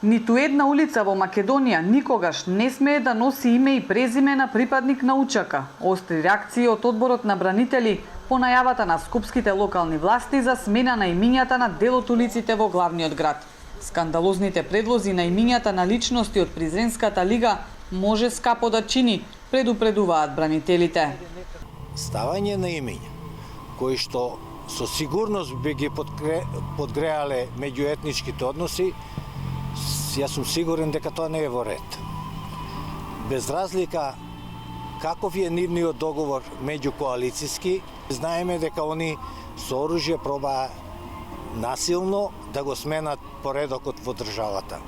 Ниту една улица во Македонија никогаш не смее да носи име и презиме на припадник на УЧК. Остри реакции од одборот на бранители по најавата на скопските локални власти за смена на имињата на дел од улиците во главниот град. Скандалозните предлози на имињата на личности од Презренската лига може скапо да чини, предупредуваат бранителите. Ставање на имиња кои што со сигурност би ги подгреале меѓуетничките односи, јас сум сигурен дека тоа не е во ред. Без разлика каков е нивниот договор меѓукоалициски, знаеме дека они со оружје пробаа насилно да го сменат поредокот во државата.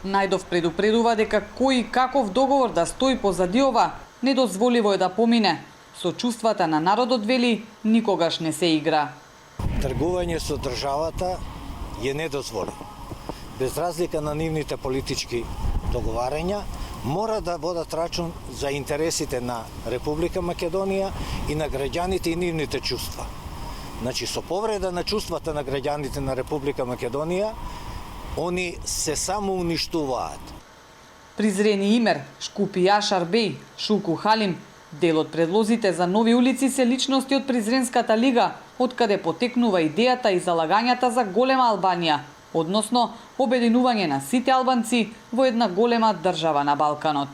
Најдов предупредува дека кој и каков договор да стои позади ова, недозволиво е да помине. Со чувствата на народот, вели, никогаш не се игра. Тргување со државата е недозволено. Без разлика на нивните политички договарања, мора да водат рачун за интересите на Република Македонија и на граѓаните и нивните чувства. Значи, со повреда на чувствата на граѓаните на Република Македонија, они се само уништуваат. Призрени Имер, Шкупи Јашар Беј, Шуку Халим, дел од предлозите за нови улици се личности од Презренската лига, откаде потекнува идејата и залагањата за голема Албанија, односно обединување на сите албанци во една голема држава на Балканот.